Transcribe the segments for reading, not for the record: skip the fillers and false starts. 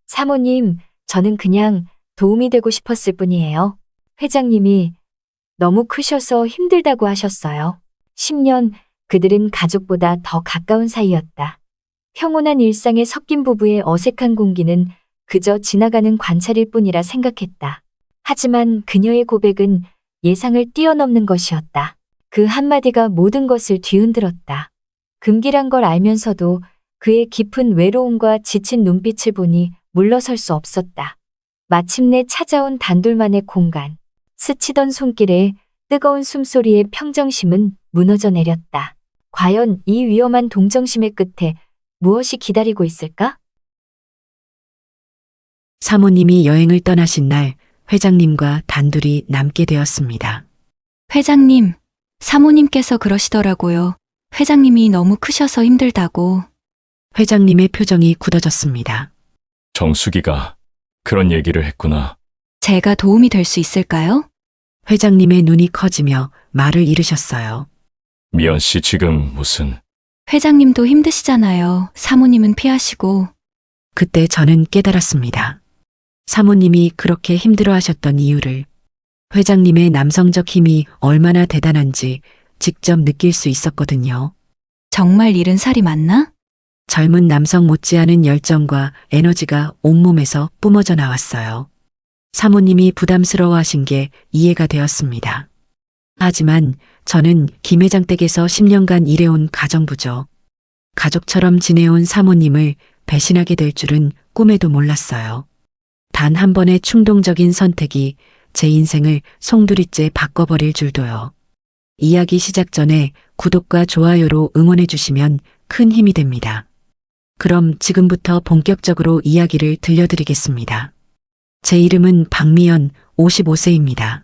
사모님, 저는 그냥 도움이 되고 싶었을 뿐이에요. 회장님이 너무 크셔서 힘들다고 하셨어요. 10년 그들은 가족보다 더 가까운 사이였다. 평온한 일상에 섞인 부부의 어색한 공기는 그저 지나가는 관찰일 뿐이라 생각했다. 하지만 그녀의 고백은 예상을 뛰어넘는 것이었다. 그 한마디가 모든 것을 뒤흔들었다. 금기란 걸 알면서도 그의 깊은 외로움과 지친 눈빛을 보니 물러설 수 없었다. 마침내 찾아온 단둘만의 공간. 스치던 손길에 뜨거운 숨소리에 평정심은 무너져 내렸다. 과연 이 위험한 동정심의 끝에 무엇이 기다리고 있을까? 사모님이 여행을 떠나신 날 회장님과 단둘이 남게 되었습니다. 회장님, 사모님께서 그러시더라고요. 회장님이 너무 크셔서 힘들다고. 회장님의 표정이 굳어졌습니다. 정수기가 그런 얘기를 했구나. 제가 도움이 될 수 있을까요? 회장님의 눈이 커지며 말을 잃으셨어요. 미연 씨 지금 무슨... 회장님도 힘드시잖아요. 사모님은 피하시고. 그때 저는 깨달았습니다. 사모님이 그렇게 힘들어하셨던 이유를, 회장님의 남성적 힘이 얼마나 대단한지 직접 느낄 수 있었거든요. 정말 잃은 살이 맞나? 젊은 남성 못지않은 열정과 에너지가 온몸에서 뿜어져 나왔어요. 사모님이 부담스러워하신 게 이해가 되었습니다. 하지만 저는 김 회장 댁에서 10년간 일해온 가정부죠. 가족처럼 지내온 사모님을 배신하게 될 줄은 꿈에도 몰랐어요. 단 한 번의 충동적인 선택이 제 인생을 송두리째 바꿔버릴 줄도요. 이야기 시작 전에 구독과 좋아요로 응원해 주시면 큰 힘이 됩니다. 그럼 지금부터 본격적으로 이야기를 들려드리겠습니다. 제 이름은 박미연, 55세입니다.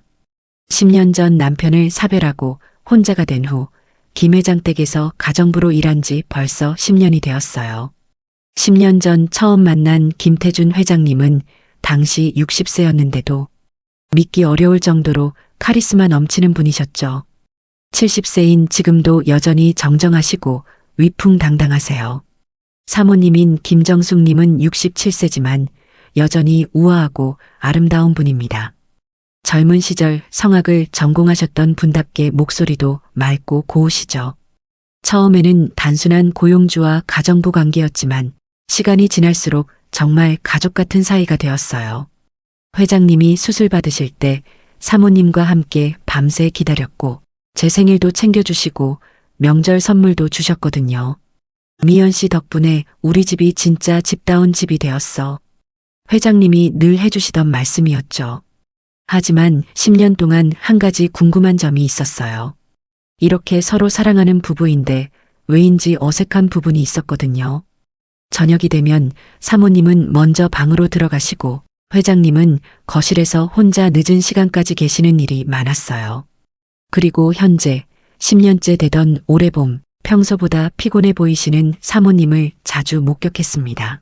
10년 전 남편을 사별하고 혼자가 된 후 김 회장 댁에서 가정부로 일한 지 벌써 10년이 되었어요. 10년 전 처음 만난 김태준 회장님은 당시 60세였는데도 믿기 어려울 정도로 카리스마 넘치는 분이셨죠. 70세인 지금도 여전히 정정하시고 위풍당당하세요. 사모님인 김정숙님은 67세지만 여전히 우아하고 아름다운 분입니다. 젊은 시절 성악을 전공하셨던 분답게 목소리도 맑고 고우시죠. 처음에는 단순한 고용주와 가정부 관계였지만 시간이 지날수록 정말 가족 같은 사이가 되었어요. 회장님이 수술 받으실 때 사모님과 함께 밤새 기다렸고 제 생일도 챙겨주시고 명절 선물도 주셨거든요. 미연 씨 덕분에 우리 집이 진짜 집다운 집이 되었어. 회장님이 늘 해주시던 말씀이었죠. 하지만 10년 동안 한 가지 궁금한 점이 있었어요. 이렇게 서로 사랑하는 부부인데 왜인지 어색한 부분이 있었거든요. 저녁이 되면 사모님은 먼저 방으로 들어가시고 회장님은 거실에서 혼자 늦은 시간까지 계시는 일이 많았어요. 그리고 현재 10년째 되던 올해봄 평소보다 피곤해 보이시는 사모님을 자주 목격했습니다.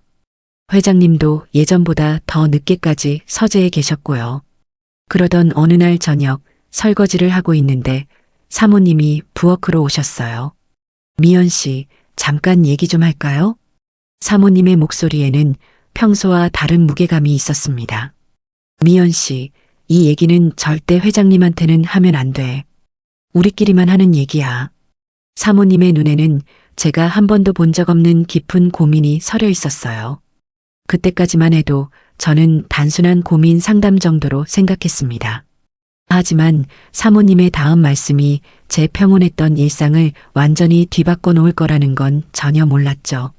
회장님도 예전보다 더 늦게까지 서재에 계셨고요. 그러던 어느 날 저녁 설거지를 하고 있는데 사모님이 부엌으로 오셨어요. 미연 씨, 잠깐 얘기 좀 할까요? 사모님의 목소리에는 평소와 다른 무게감이 있었습니다. 미연 씨, 이 얘기는 절대 회장님한테는 하면 안 돼. 우리끼리만 하는 얘기야. 사모님의 눈에는 제가 한 번도 본 적 없는 깊은 고민이 서려 있었어요. 그때까지만 해도 저는 단순한 고민 상담 정도로 생각했습니다. 하지만 사모님의 다음 말씀이 제 평온했던 일상을 완전히 뒤바꿔 놓을 거라는 건 전혀 몰랐죠.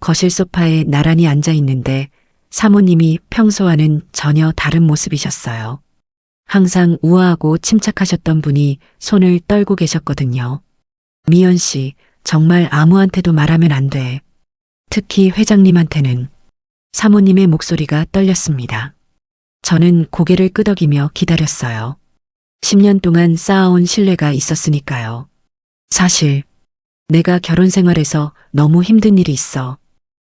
거실 소파에 나란히 앉아 있는데 사모님이 평소와는 전혀 다른 모습이셨어요. 항상 우아하고 침착하셨던 분이 손을 떨고 계셨거든요. 미연 씨, 정말 아무한테도 말하면 안 돼. 특히 회장님한테는. 사모님의 목소리가 떨렸습니다. 저는 고개를 끄덕이며 기다렸어요. 10년 동안 쌓아온 신뢰가 있었으니까요. 사실 내가 결혼 생활에서 너무 힘든 일이 있어.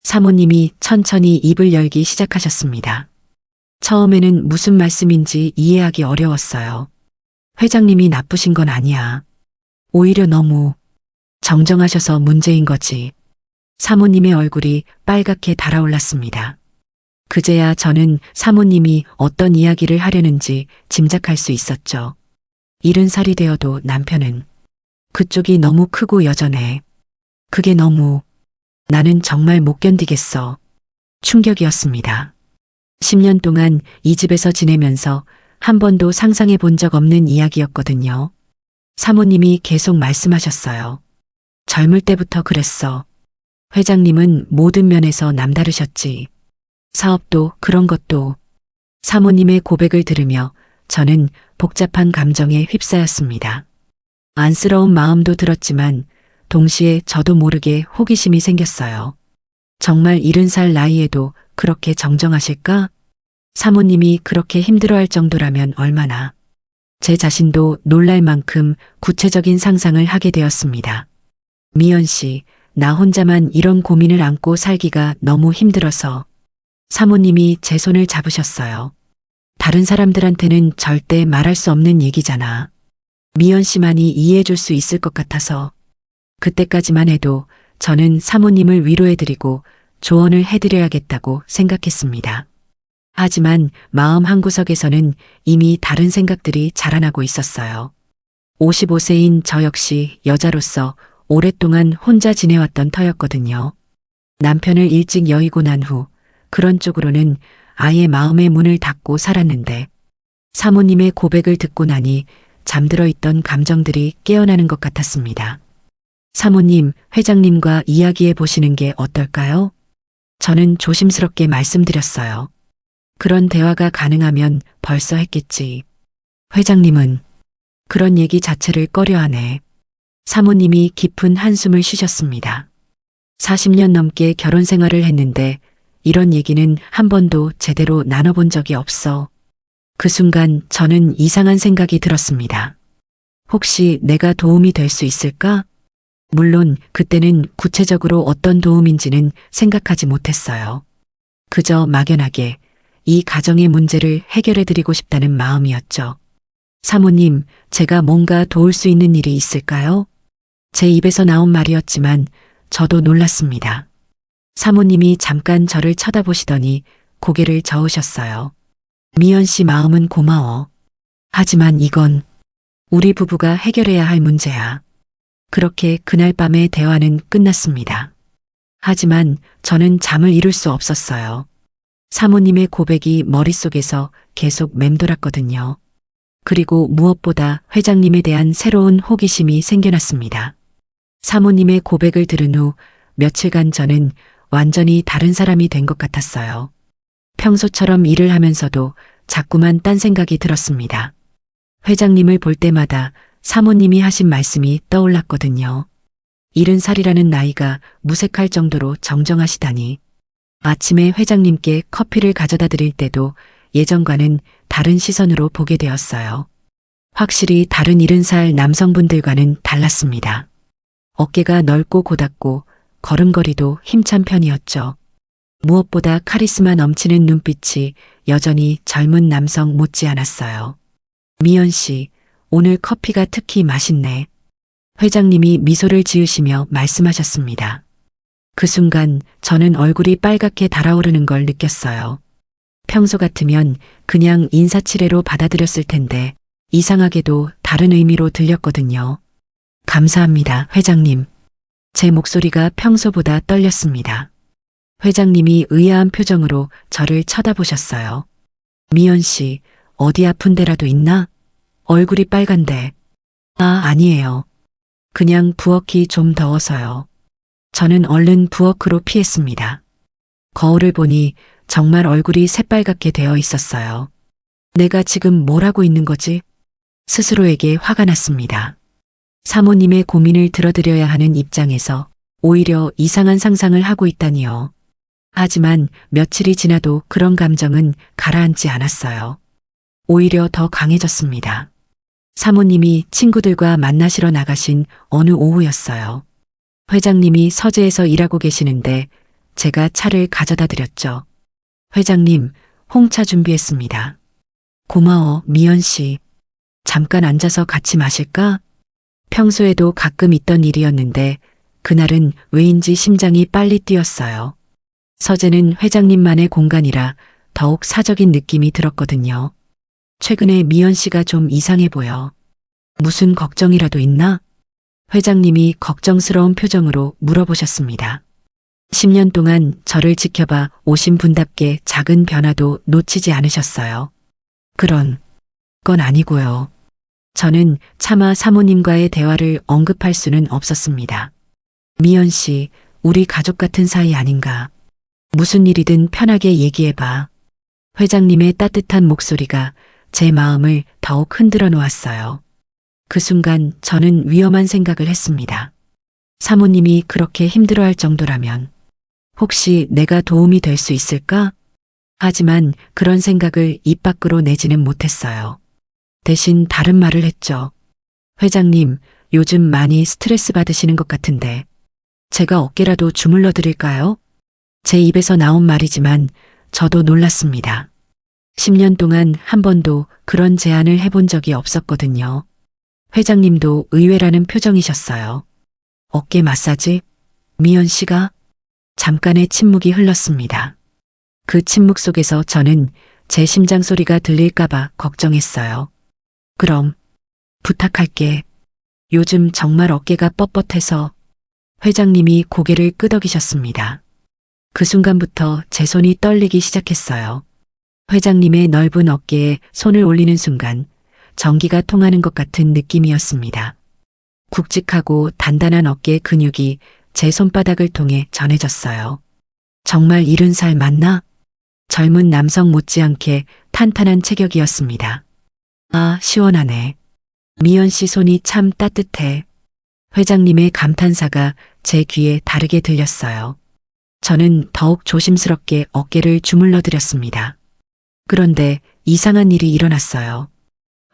사모님이 천천히 입을 열기 시작하셨습니다. 처음에는 무슨 말씀인지 이해하기 어려웠어요. 회장님이 나쁘신 건 아니야. 오히려 너무 정정하셔서 문제인 거지. 사모님의 얼굴이 빨갛게 달아올랐습니다. 그제야 저는 사모님이 어떤 이야기를 하려는지 짐작할 수 있었죠. 70살이 되어도 남편은 그쪽이 너무 크고 여전해. 그게 너무 나는 정말 못 견디겠어. 충격이었습니다. 10년 동안 이 집에서 지내면서 한 번도 상상해 본 적 없는 이야기였거든요. 사모님이 계속 말씀하셨어요. 젊을 때부터 그랬어. 회장님은 모든 면에서 남다르셨지. 사업도 그런 것도. 사모님의 고백을 들으며 저는 복잡한 감정에 휩싸였습니다. 안쓰러운 마음도 들었지만 동시에 저도 모르게 호기심이 생겼어요. 정말 70살 나이에도 그렇게 정정하실까? 사모님이 그렇게 힘들어할 정도라면 얼마나. 제 자신도 놀랄 만큼 구체적인 상상을 하게 되었습니다. 미연 씨, 나 혼자만 이런 고민을 안고 살기가 너무 힘들어서. 사모님이 제 손을 잡으셨어요. 다른 사람들한테는 절대 말할 수 없는 얘기잖아. 미연 씨만이 이해해 줄 수 있을 것 같아서. 그때까지만 해도 저는 사모님을 위로해드리고 조언을 해드려야겠다고 생각했습니다. 하지만 마음 한구석에서는 이미 다른 생각들이 자라나고 있었어요. 55세인 저 역시 여자로서 오랫동안 혼자 지내왔던 터였거든요. 남편을 일찍 여의고 난 후 그런 쪽으로는 아예 마음의 문을 닫고 살았는데 사모님의 고백을 듣고 나니 잠들어 있던 감정들이 깨어나는 것 같았습니다. 사모님, 회장님과 이야기해 보시는 게 어떨까요? 저는 조심스럽게 말씀드렸어요. 그런 대화가 가능하면 벌써 했겠지. 회장님은 그런 얘기 자체를 꺼려하네. 사모님이 깊은 한숨을 쉬셨습니다. 40년 넘게 결혼 생활을 했는데 이런 얘기는 한 번도 제대로 나눠본 적이 없어. 그 순간 저는 이상한 생각이 들었습니다. 혹시 내가 도움이 될 수 있을까? 물론 그때는 구체적으로 어떤 도움인지는 생각하지 못했어요. 그저 막연하게 이 가정의 문제를 해결해드리고 싶다는 마음이었죠. 사모님, 제가 뭔가 도울 수 있는 일이 있을까요? 제 입에서 나온 말이었지만 저도 놀랐습니다. 사모님이 잠깐 저를 쳐다보시더니 고개를 저으셨어요. 미연 씨 마음은 고마워. 하지만 이건 우리 부부가 해결해야 할 문제야. 그렇게 그날 밤의 대화는 끝났습니다. 하지만 저는 잠을 이룰 수 없었어요. 사모님의 고백이 머릿속에서 계속 맴돌았거든요. 그리고 무엇보다 회장님에 대한 새로운 호기심이 생겨났습니다. 사모님의 고백을 들은 후 며칠간 저는 완전히 다른 사람이 된 것 같았어요. 평소처럼 일을 하면서도 자꾸만 딴 생각이 들었습니다. 회장님을 볼 때마다 사모님이 하신 말씀이 떠올랐거든요. 70살이라는 나이가 무색할 정도로 정정하시다니. 아침에 회장님께 커피를 가져다 드릴 때도 예전과는 다른 시선으로 보게 되었어요. 확실히 다른 70살 남성분들과는 달랐습니다. 어깨가 넓고 고닫고 걸음걸이도 힘찬 편이었죠. 무엇보다 카리스마 넘치는 눈빛이 여전히 젊은 남성 못지않았어요. 미연 씨, 오늘 커피가 특히 맛있네. 회장님이 미소를 지으시며 말씀하셨습니다. 그 순간 저는 얼굴이 빨갛게 달아오르는 걸 느꼈어요. 평소 같으면 그냥 인사치레로 받아들였을 텐데 이상하게도 다른 의미로 들렸거든요. 감사합니다, 회장님. 제 목소리가 평소보다 떨렸습니다. 회장님이 의아한 표정으로 저를 쳐다보셨어요. 미연 씨, 어디 아픈 데라도 있나? 얼굴이 빨간데. 아니에요. 그냥 부엌이 좀 더워서요. 저는 얼른 부엌으로 피했습니다. 거울을 보니 정말 얼굴이 새빨갛게 되어 있었어요. 내가 지금 뭘 하고 있는 거지? 스스로에게 화가 났습니다. 사모님의 고민을 들어드려야 하는 입장에서 오히려 이상한 상상을 하고 있다니요. 하지만 며칠이 지나도 그런 감정은 가라앉지 않았어요. 오히려 더 강해졌습니다. 사모님이 친구들과 만나시러 나가신 어느 오후였어요. 회장님이 서재에서 일하고 계시는데 제가 차를 가져다 드렸죠. 회장님, 홍차 준비했습니다. 고마워, 미연 씨. 잠깐 앉아서 같이 마실까? 평소에도 가끔 있던 일이었는데 그날은 왜인지 심장이 빨리 뛰었어요. 서재는 회장님만의 공간이라 더욱 사적인 느낌이 들었거든요. 최근에 미연 씨가 좀 이상해 보여. 무슨 걱정이라도 있나? 회장님이 걱정스러운 표정으로 물어보셨습니다. 10년 동안 저를 지켜봐 오신 분답게 작은 변화도 놓치지 않으셨어요. 그런 건 아니고요. 저는 차마 사모님과의 대화를 언급할 수는 없었습니다. 미연 씨, 우리 가족 같은 사이 아닌가? 무슨 일이든 편하게 얘기해봐. 회장님의 따뜻한 목소리가 제 마음을 더욱 흔들어 놓았어요. 그 순간 저는 위험한 생각을 했습니다. 사모님이 그렇게 힘들어할 정도라면 혹시 내가 도움이 될 수 있을까? 하지만 그런 생각을 입 밖으로 내지는 못했어요. 대신 다른 말을 했죠. 회장님, 요즘 많이 스트레스 받으시는 것 같은데 제가 어깨라도 주물러 드릴까요? 제 입에서 나온 말이지만 저도 놀랐습니다. 10년 동안 한 번도 그런 제안을 해본 적이 없었거든요. 회장님도 의외라는 표정이셨어요. 어깨 마사지? 미연 씨가? 잠깐의 침묵이 흘렀습니다. 그 침묵 속에서 저는 제 심장 소리가 들릴까봐 걱정했어요. 그럼 부탁할게. 요즘 정말 어깨가 뻣뻣해서. 회장님이 고개를 끄덕이셨습니다. 그 순간부터 제 손이 떨리기 시작했어요. 회장님의 넓은 어깨에 손을 올리는 순간 전기가 통하는 것 같은 느낌이었습니다. 굵직하고 단단한 어깨 근육이 제 손바닥을 통해 전해졌어요. 정말 70살 맞나? 젊은 남성 못지않게 탄탄한 체격이었습니다. 아, 시원하네. 미연 씨 손이 참 따뜻해. 회장님의 감탄사가 제 귀에 다르게 들렸어요. 저는 더욱 조심스럽게 어깨를 주물러 드렸습니다. 그런데 이상한 일이 일어났어요.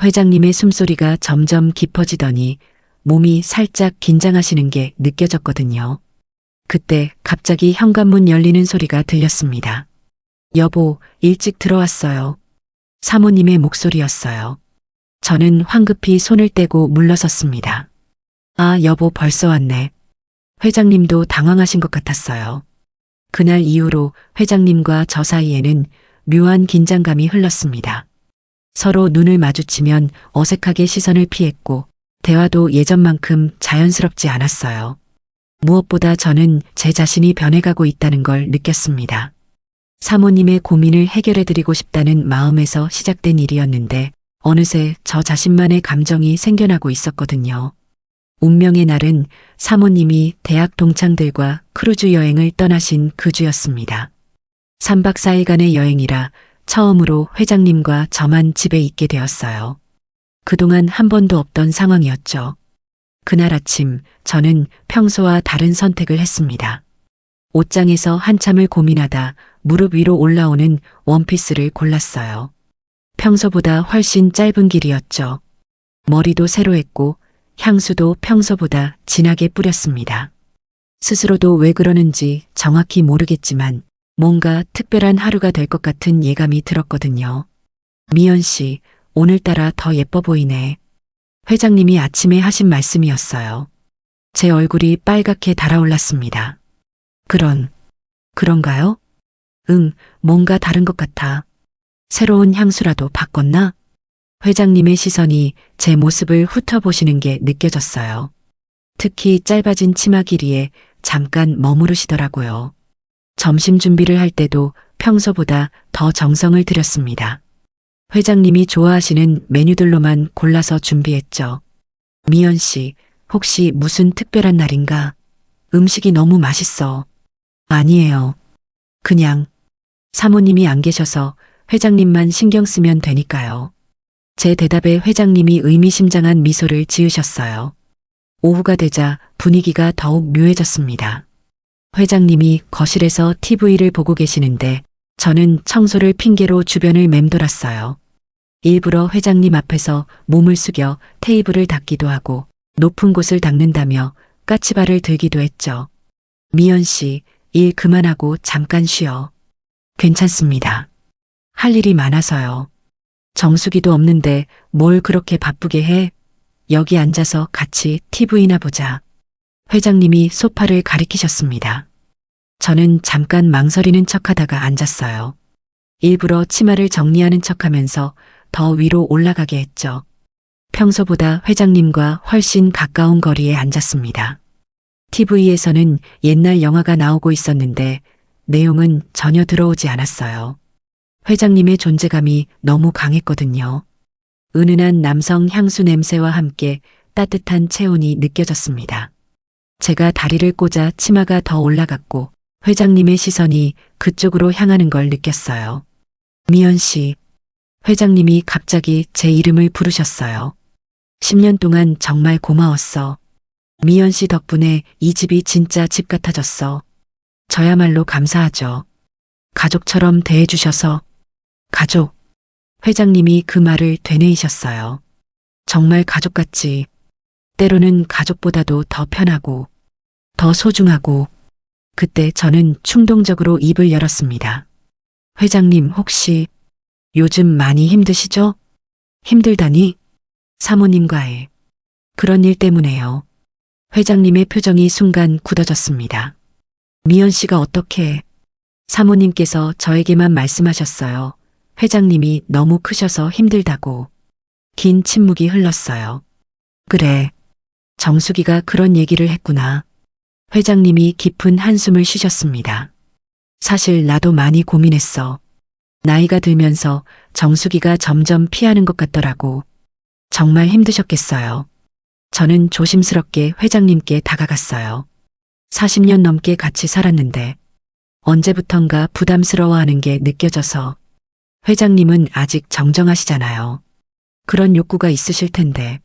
회장님의 숨소리가 점점 깊어지더니 몸이 살짝 긴장하시는 게 느껴졌거든요. 그때 갑자기 현관문 열리는 소리가 들렸습니다. 여보, 일찍 들어왔어요. 사모님의 목소리였어요. 저는 황급히 손을 떼고 물러섰습니다. 아, 여보 벌써 왔네. 회장님도 당황하신 것 같았어요. 그날 이후로 회장님과 저 사이에는 묘한 긴장감이 흘렀습니다. 서로 눈을 마주치면 어색하게 시선을 피했고 대화도 예전만큼 자연스럽지 않았어요. 무엇보다 저는 제 자신이 변해가고 있다는 걸 느꼈습니다. 사모님의 고민을 해결해드리고 싶다는 마음에서 시작된 일이었는데 어느새 저 자신만의 감정이 생겨나고 있었거든요. 운명의 날은 사모님이 대학 동창들과 크루즈 여행을 떠나신 그 주였습니다. 3박 4일간의 여행이라 처음으로 회장님과 저만 집에 있게 되었어요. 그동안 한 번도 없던 상황이었죠. 그날 아침 저는 평소와 다른 선택을 했습니다. 옷장에서 한참을 고민하다 무릎 위로 올라오는 원피스를 골랐어요. 평소보다 훨씬 짧은 길이었죠. 머리도 새로 했고 향수도 평소보다 진하게 뿌렸습니다. 스스로도 왜 그러는지 정확히 모르겠지만 뭔가 특별한 하루가 될 것 같은 예감이 들었거든요. 미연 씨, 오늘따라 더 예뻐 보이네. 회장님이 아침에 하신 말씀이었어요. 제 얼굴이 빨갛게 달아올랐습니다. 그런가요? 응, 뭔가 다른 것 같아. 새로운 향수라도 바꿨나? 회장님의 시선이 제 모습을 훑어보시는 게 느껴졌어요. 특히 짧아진 치마 길이에 잠깐 머무르시더라고요. 점심 준비를 할 때도 평소보다 더 정성을 들였습니다. 회장님이 좋아하시는 메뉴들로만 골라서 준비했죠. 미연 씨, 혹시 무슨 특별한 날인가? 음식이 너무 맛있어. 아니에요. 그냥 사모님이 안 계셔서 회장님만 신경 쓰면 되니까요. 제 대답에 회장님이 의미심장한 미소를 지으셨어요. 오후가 되자 분위기가 더욱 묘해졌습니다. 회장님이 거실에서 TV를 보고 계시는데 저는 청소를 핑계로 주변을 맴돌았어요. 일부러 회장님 앞에서 몸을 숙여 테이블을 닦기도 하고 높은 곳을 닦는다며 까치발을 들기도 했죠. 미연 씨, 일 그만하고 잠깐 쉬어. 괜찮습니다. 할 일이 많아서요. 정수기도 없는데 뭘 그렇게 바쁘게 해? 여기 앉아서 같이 TV나 보자. 회장님이 소파를 가리키셨습니다. 저는 잠깐 망설이는 척하다가 앉았어요. 일부러 치마를 정리하는 척하면서 더 위로 올라가게 했죠. 평소보다 회장님과 훨씬 가까운 거리에 앉았습니다. TV에서는 옛날 영화가 나오고 있었는데 내용은 전혀 들어오지 않았어요. 회장님의 존재감이 너무 강했거든요. 은은한 남성 향수 냄새와 함께 따뜻한 체온이 느껴졌습니다. 제가 다리를 꽂아 치마가 더 올라갔고 회장님의 시선이 그쪽으로 향하는 걸 느꼈어요. 미연 씨, 회장님이 갑자기 제 이름을 부르셨어요. 10년 동안 정말 고마웠어. 미연 씨 덕분에 이 집이 진짜 집 같아졌어. 저야말로 감사하죠. 가족처럼 대해주셔서. 가족. 회장님이 그 말을 되뇌이셨어요. 정말 가족같이. 때로는 가족보다도 더 편하고, 더 소중하고. 그때 저는 충동적으로 입을 열었습니다. 회장님 혹시 요즘 많이 힘드시죠? 힘들다니? 사모님과의 그런 일 때문에요. 회장님의 표정이 순간 굳어졌습니다. 미연 씨가 어떻게? 사모님께서 저에게만 말씀하셨어요. 회장님이 너무 크셔서 힘들다고. 긴 침묵이 흘렀어요. 그래. 정수기가 그런 얘기를 했구나. 회장님이 깊은 한숨을 쉬셨습니다. 사실 나도 많이 고민했어. 나이가 들면서 정수기가 점점 피하는 것 같더라고. 정말 힘드셨겠어요. 저는 조심스럽게 회장님께 다가갔어요. 40년 넘게 같이 살았는데 언제부턴가 부담스러워하는 게 느껴져서. 회장님은 아직 정정하시잖아요. 그런 욕구가 있으실 텐데.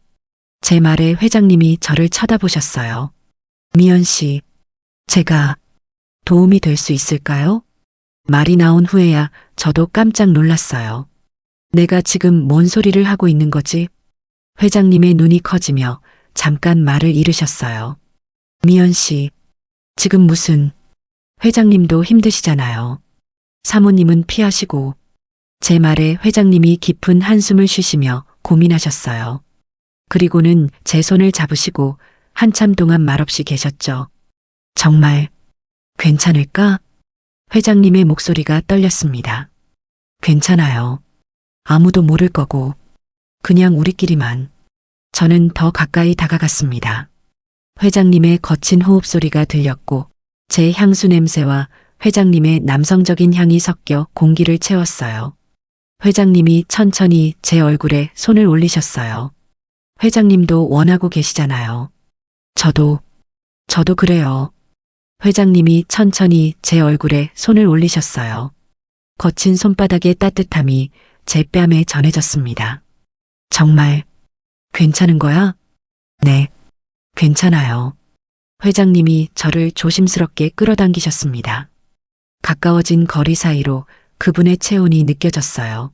제 말에 회장님이 저를 쳐다보셨어요. 미연 씨, 제가 도움이 될 수 있을까요? 말이 나온 후에야 저도 깜짝 놀랐어요. 내가 지금 뭔 소리를 하고 있는 거지? 회장님의 눈이 커지며 잠깐 말을 잃으셨어요. 미연 씨, 지금 무슨... 회장님도 힘드시잖아요. 사모님은 피하시고. 제 말에 회장님이 깊은 한숨을 쉬시며 고민하셨어요. 그리고는 제 손을 잡으시고 한참 동안 말없이 계셨죠. 정말 괜찮을까? 회장님의 목소리가 떨렸습니다. 괜찮아요. 아무도 모를 거고 그냥 우리끼리만. 저는 더 가까이 다가갔습니다. 회장님의 거친 호흡 소리가 들렸고 제 향수 냄새와 회장님의 남성적인 향이 섞여 공기를 채웠어요. 회장님이 천천히 제 얼굴에 손을 올리셨어요. 회장님도 원하고 계시잖아요. 저도 그래요. 회장님이 천천히 제 얼굴에 손을 올리셨어요. 거친 손바닥의 따뜻함이 제 뺨에 전해졌습니다. 정말 괜찮은 거야? 네, 괜찮아요. 회장님이 저를 조심스럽게 끌어당기셨습니다. 가까워진 거리 사이로 그분의 체온이 느껴졌어요.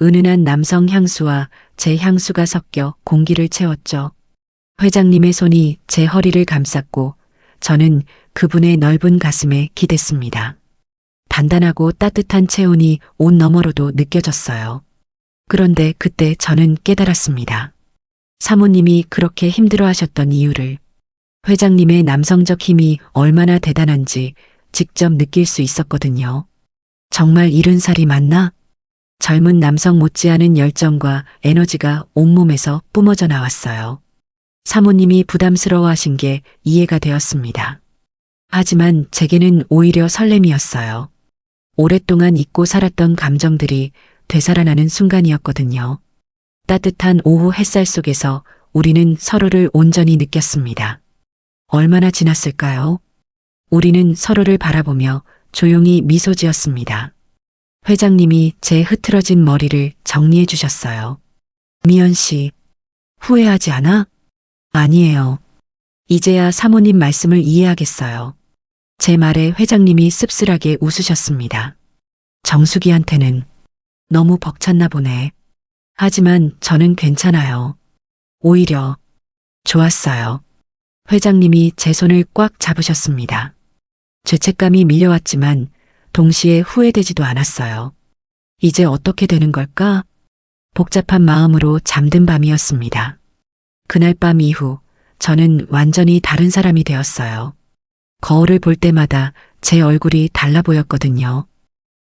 은은한 남성 향수와 제 향수가 섞여 공기를 채웠죠. 회장님의 손이 제 허리를 감쌌고 저는 그분의 넓은 가슴에 기댔습니다. 단단하고 따뜻한 체온이 옷 너머로도 느껴졌어요. 그런데 그때 저는 깨달았습니다. 사모님이 그렇게 힘들어하셨던 이유를. 회장님의 남성적 힘이 얼마나 대단한지 직접 느낄 수 있었거든요. 정말 70살이 맞나? 젊은 남성 못지않은 열정과 에너지가 온몸에서 뿜어져 나왔어요. 사모님이 부담스러워하신 게 이해가 되었습니다. 하지만 제게는 오히려 설렘이었어요. 오랫동안 잊고 살았던 감정들이 되살아나는 순간이었거든요. 따뜻한 오후 햇살 속에서 우리는 서로를 온전히 느꼈습니다. 얼마나 지났을까요? 우리는 서로를 바라보며 조용히 미소 지었습니다. 회장님이 제 흐트러진 머리를 정리해 주셨어요. 미연 씨, 후회하지 않아? 아니에요. 이제야 사모님 말씀을 이해하겠어요. 제 말에 회장님이 씁쓸하게 웃으셨습니다. 정수기한테는 너무 벅찼나 보네. 하지만 저는 괜찮아요. 오히려 좋았어요. 회장님이 제 손을 꽉 잡으셨습니다. 죄책감이 밀려왔지만 동시에 후회되지도 않았어요. 이제 어떻게 되는 걸까? 복잡한 마음으로 잠든 밤이었습니다. 그날 밤 이후 저는 완전히 다른 사람이 되었어요. 거울을 볼 때마다 제 얼굴이 달라 보였거든요.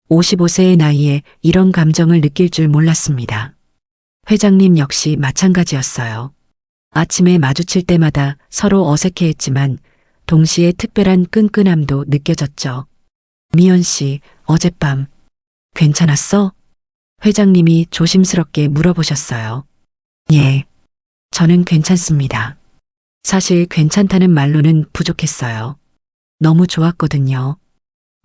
55세의 나이에 이런 감정을 느낄 줄 몰랐습니다. 회장님 역시 마찬가지였어요. 아침에 마주칠 때마다 서로 어색해했지만 동시에 특별한 끈끈함도 느껴졌죠. 미연 씨, 어젯밤 괜찮았어? 회장님이 조심스럽게 물어보셨어요. 예, 저는 괜찮습니다. 사실 괜찮다는 말로는 부족했어요. 너무 좋았거든요.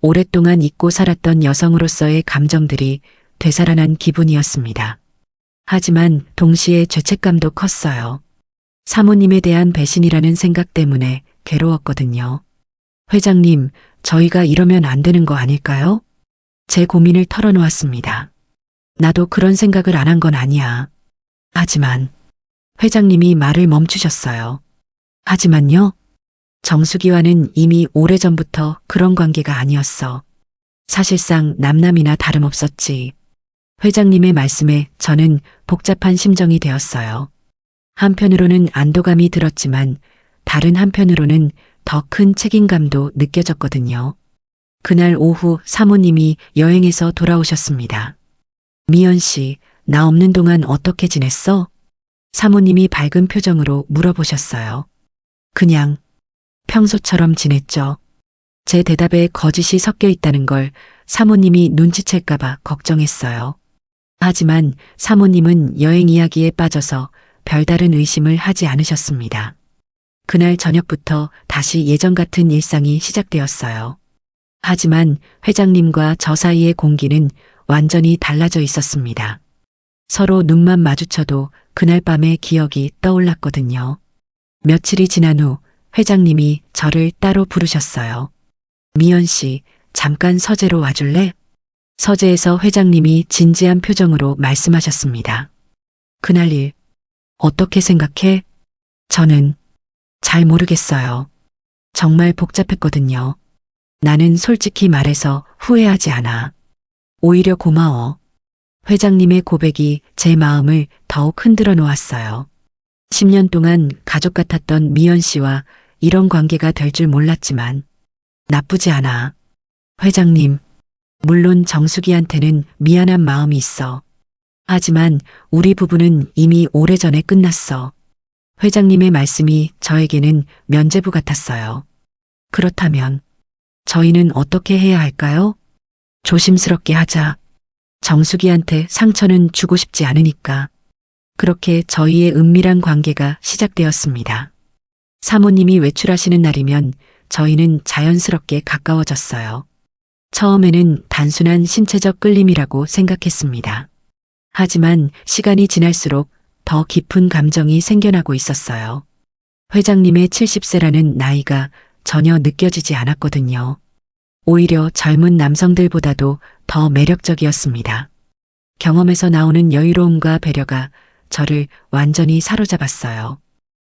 오랫동안 잊고 살았던 여성으로서의 감정들이 되살아난 기분이었습니다. 하지만 동시에 죄책감도 컸어요. 사모님에 대한 배신이라는 생각 때문에 괴로웠거든요. 회장님, 저희가 이러면 안 되는 거 아닐까요? 제 고민을 털어놓았습니다. 나도 그런 생각을 안 한 건 아니야. 하지만 회장님이 말을 멈추셨어요. 하지만요, 정수기와는 이미 오래전부터 그런 관계가 아니었어. 사실상 남남이나 다름없었지. 회장님의 말씀에 저는 복잡한 심정이 되었어요. 한편으로는 안도감이 들었지만 다른 한편으로는 더 큰 책임감도 느껴졌거든요. 그날 오후 사모님이 여행에서 돌아오셨습니다. 미연 씨, 나 없는 동안 어떻게 지냈어? 사모님이 밝은 표정으로 물어보셨어요. 그냥 평소처럼 지냈죠. 제 대답에 거짓이 섞여 있다는 걸 사모님이 눈치챌까봐 걱정했어요. 하지만 사모님은 여행 이야기에 빠져서 별다른 의심을 하지 않으셨습니다. 그날 저녁부터 다시 예전 같은 일상이 시작되었어요. 하지만 회장님과 저 사이의 공기는 완전히 달라져 있었습니다. 서로 눈만 마주쳐도 그날 밤의 기억이 떠올랐거든요. 며칠이 지난 후 회장님이 저를 따로 부르셨어요. 미연 씨, 잠깐 서재로 와줄래? 서재에서 회장님이 진지한 표정으로 말씀하셨습니다. 그날 일, 어떻게 생각해? 저는 잘 모르겠어요. 정말 복잡했거든요. 나는 솔직히 말해서 후회하지 않아. 오히려 고마워. 회장님의 고백이 제 마음을 더욱 흔들어 놓았어요. 10년 동안 가족 같았던 미연 씨와 이런 관계가 될 줄 몰랐지만 나쁘지 않아. 회장님, 물론 정수기한테는 미안한 마음이 있어. 하지만 우리 부부는 이미 오래전에 끝났어. 회장님의 말씀이 저에게는 면죄부 같았어요. 그렇다면 저희는 어떻게 해야 할까요? 조심스럽게 하자. 정수기한테 상처는 주고 싶지 않으니까. 그렇게 저희의 은밀한 관계가 시작되었습니다. 사모님이 외출하시는 날이면 저희는 자연스럽게 가까워졌어요. 처음에는 단순한 신체적 끌림이라고 생각했습니다. 하지만 시간이 지날수록 더 깊은 감정이 생겨나고 있었어요. 회장님의 70세라는 나이가 전혀 느껴지지 않았거든요. 오히려 젊은 남성들보다도 더 매력적이었습니다. 경험에서 나오는 여유로움과 배려가 저를 완전히 사로잡았어요.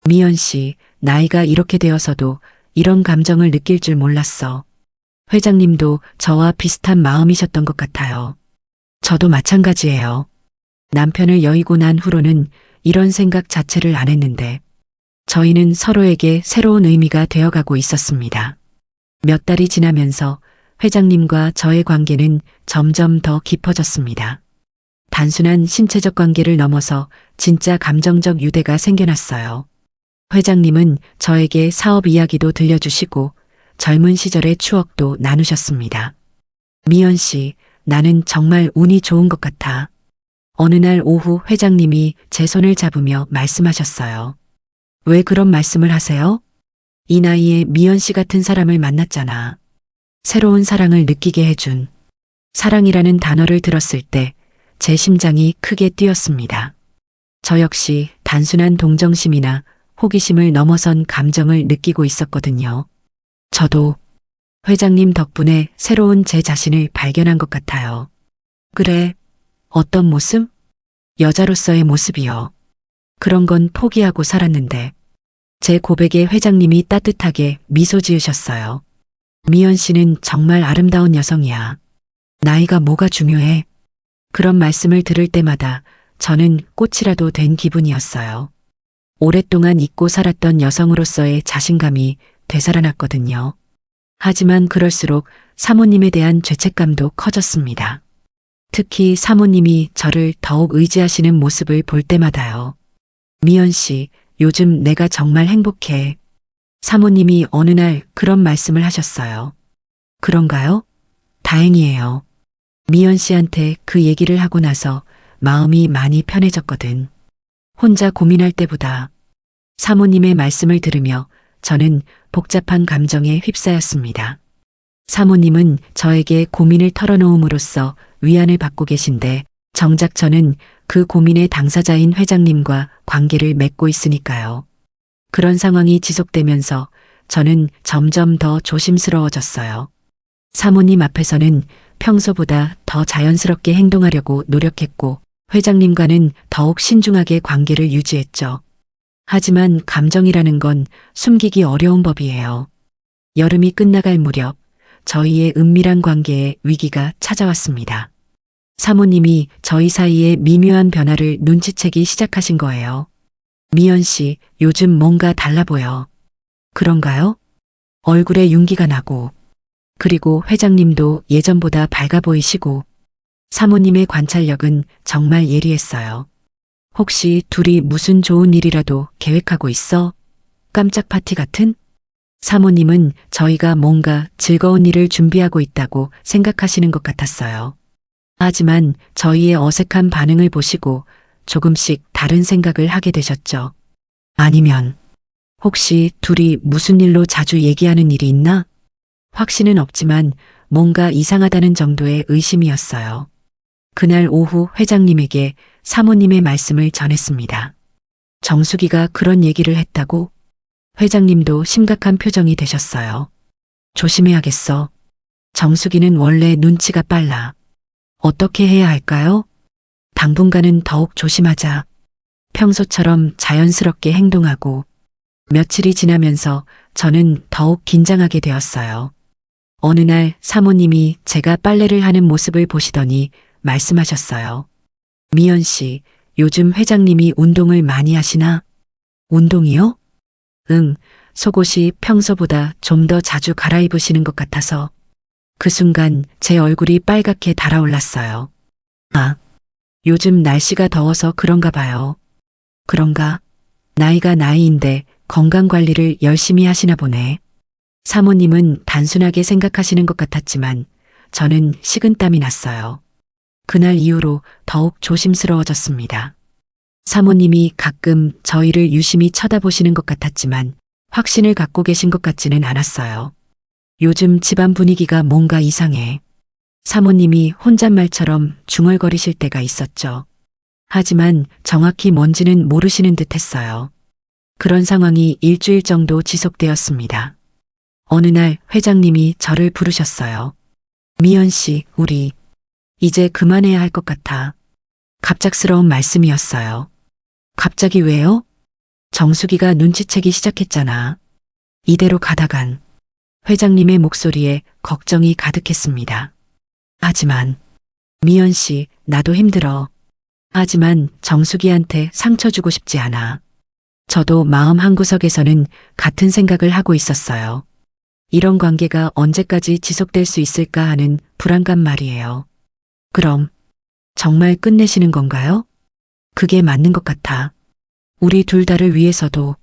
미연 씨, 나이가 이렇게 되어서도 이런 감정을 느낄 줄 몰랐어. 회장님도 저와 비슷한 마음이셨던 것 같아요. 저도 마찬가지예요. 남편을 여의고 난 후로는 이런 생각 자체를 안 했는데 저희는 서로에게 새로운 의미가 되어가고 있었습니다. 몇 달이 지나면서 회장님과 저의 관계는 점점 더 깊어졌습니다. 단순한 신체적 관계를 넘어서 진짜 감정적 유대가 생겨났어요. 회장님은 저에게 사업 이야기도 들려주시고 젊은 시절의 추억도 나누셨습니다. 미연 씨, 나는 정말 운이 좋은 것 같아. 어느 날 오후 회장님이 제 손을 잡으며 말씀하셨어요. 왜 그런 말씀을 하세요? 이 나이에 미연 씨 같은 사람을 만났잖아. 새로운 사랑을 느끼게 해준. 사랑이라는 단어를 들었을 때 제 심장이 크게 뛰었습니다. 저 역시 단순한 동정심이나 호기심을 넘어선 감정을 느끼고 있었거든요. 저도 회장님 덕분에 새로운 제 자신을 발견한 것 같아요. 그래, 어떤 모습? 여자로서의 모습이요. 그런 건 포기하고 살았는데 제 고백에 회장님이 따뜻하게 미소 지으셨어요. 미연 씨는 정말 아름다운 여성이야. 나이가 뭐가 중요해? 그런 말씀을 들을 때마다 저는 꽃이라도 된 기분이었어요. 오랫동안 잊고 살았던 여성으로서의 자신감이 되살아났거든요. 하지만 그럴수록 사모님에 대한 죄책감도 커졌습니다. 특히 사모님이 저를 더욱 의지하시는 모습을 볼 때마다요. 미연 씨, 요즘 내가 정말 행복해. 사모님이 어느 날 그런 말씀을 하셨어요. 그런가요? 다행이에요. 미연 씨한테 그 얘기를 하고 나서 마음이 많이 편해졌거든. 혼자 고민할 때보다 사모님의 말씀을 들으며 저는 복잡한 감정에 휩싸였습니다. 사모님은 저에게 고민을 털어놓음으로써 위안을 받고 계신데 정작 저는 그 고민의 당사자인 회장님과 관계를 맺고 있으니까요. 그런 상황이 지속되면서 저는 점점 더 조심스러워졌어요. 사모님 앞에서는 평소보다 더 자연스럽게 행동하려고 노력했고 회장님과는 더욱 신중하게 관계를 유지했죠. 하지만 감정이라는 건 숨기기 어려운 법이에요. 여름이 끝나갈 무렵 저희의 은밀한 관계에 위기가 찾아왔습니다. 사모님이 저희 사이의 미묘한 변화를 눈치채기 시작하신 거예요. 미연 씨, 요즘 뭔가 달라 보여. 그런가요? 얼굴에 윤기가 나고, 그리고 회장님도 예전보다 밝아 보이시고, 사모님의 관찰력은 정말 예리했어요. 혹시 둘이 무슨 좋은 일이라도 계획하고 있어? 깜짝 파티 같은? 사모님은 저희가 뭔가 즐거운 일을 준비하고 있다고 생각하시는 것 같았어요. 하지만 저희의 어색한 반응을 보시고 조금씩 다른 생각을 하게 되셨죠. 아니면 혹시 둘이 무슨 일로 자주 얘기하는 일이 있나? 확신은 없지만 뭔가 이상하다는 정도의 의심이었어요. 그날 오후 회장님에게 사모님의 말씀을 전했습니다. 정수기가 그런 얘기를 했다고? 회장님도 심각한 표정이 되셨어요. 조심해야겠어. 정수기는 원래 눈치가 빨라. 어떻게 해야 할까요? 당분간은 더욱 조심하자. 평소처럼 자연스럽게 행동하고 며칠이 지나면서 저는 더욱 긴장하게 되었어요. 어느 날 사모님이 제가 빨래를 하는 모습을 보시더니 말씀하셨어요. 미연 씨, 요즘 회장님이 운동을 많이 하시나? 운동이요? 응, 속옷이 평소보다 좀 더 자주 갈아입으시는 것 같아서. 그 순간 제 얼굴이 빨갛게 달아올랐어요. 아, 요즘 날씨가 더워서 그런가 봐요. 그런가? 나이가 나이인데 건강 관리를 열심히 하시나 보네. 사모님은 단순하게 생각하시는 것 같았지만 저는 식은땀이 났어요. 그날 이후로 더욱 조심스러워졌습니다. 사모님이 가끔 저희를 유심히 쳐다보시는 것 같았지만 확신을 갖고 계신 것 같지는 않았어요. 요즘 집안 분위기가 뭔가 이상해. 사모님이 혼잣말처럼 중얼거리실 때가 있었죠. 하지만 정확히 뭔지는 모르시는 듯 했어요. 그런 상황이 일주일 정도 지속되었습니다. 어느 날 회장님이 저를 부르셨어요. 미연 씨, 우리 이제 그만해야 할 것 같아. 갑작스러운 말씀이었어요. 갑자기 왜요? 정수기가 눈치채기 시작했잖아. 이대로 가다간 회장님의 목소리에 걱정이 가득했습니다. 하지만 미연 씨, 나도 힘들어. 하지만 정수기한테 상처 주고 싶지 않아. 저도 마음 한구석에서는 같은 생각을 하고 있었어요. 이런 관계가 언제까지 지속될 수 있을까 하는 불안감 말이에요. 그럼 정말 끝내시는 건가요? 그게 맞는 것 같아. 우리 둘 다를 위해서도.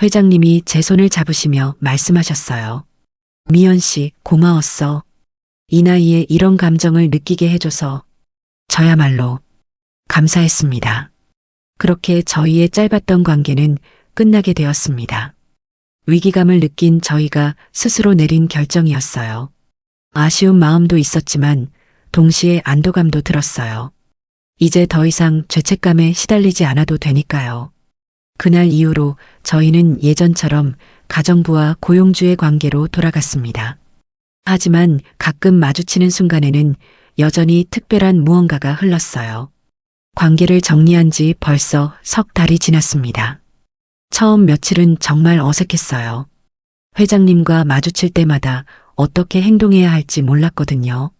회장님이 제 손을 잡으시며 말씀하셨어요. 미연 씨, 고마웠어. 이 나이에 이런 감정을 느끼게 해줘서 저야말로 감사했습니다. 그렇게 저희의 짧았던 관계는 끝나게 되었습니다. 위기감을 느낀 저희가 스스로 내린 결정이었어요. 아쉬운 마음도 있었지만 동시에 안도감도 들었어요. 이제 더 이상 죄책감에 시달리지 않아도 되니까요. 그날 이후로 저희는 예전처럼 가정부와 고용주의 관계로 돌아갔습니다. 하지만 가끔 마주치는 순간에는 여전히 특별한 무언가가 흘렀어요. 관계를 정리한 지 벌써 석 달이 지났습니다. 처음 며칠은 정말 어색했어요. 회장님과 마주칠 때마다 어떻게 행동해야 할지 몰랐거든요.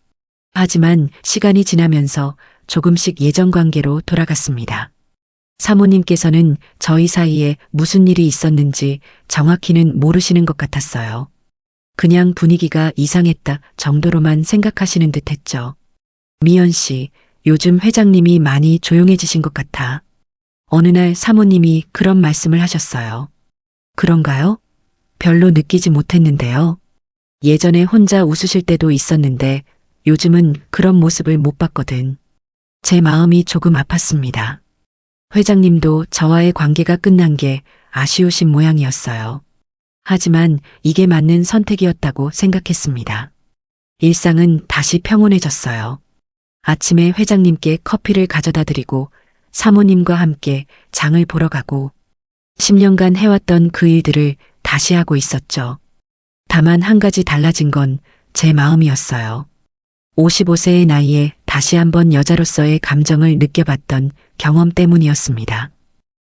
하지만 시간이 지나면서 조금씩 예전 관계로 돌아갔습니다. 사모님께서는 저희 사이에 무슨 일이 있었는지 정확히는 모르시는 것 같았어요. 그냥 분위기가 이상했다 정도로만 생각하시는 듯 했죠. 미연 씨, 요즘 회장님이 많이 조용해지신 것 같아. 어느 날 사모님이 그런 말씀을 하셨어요. 그런가요? 별로 느끼지 못했는데요. 예전에 혼자 웃으실 때도 있었는데 요즘은 그런 모습을 못 봤거든. 제 마음이 조금 아팠습니다. 회장님도 저와의 관계가 끝난 게 아쉬우신 모양이었어요. 하지만 이게 맞는 선택이었다고 생각했습니다. 일상은 다시 평온해졌어요. 아침에 회장님께 커피를 가져다 드리고 사모님과 함께 장을 보러 가고 10년간 해왔던 그 일들을 다시 하고 있었죠. 다만 한 가지 달라진 건 제 마음이었어요. 55세의 나이에 다시 한번 여자로서의 감정을 느껴봤던 경험 때문이었습니다.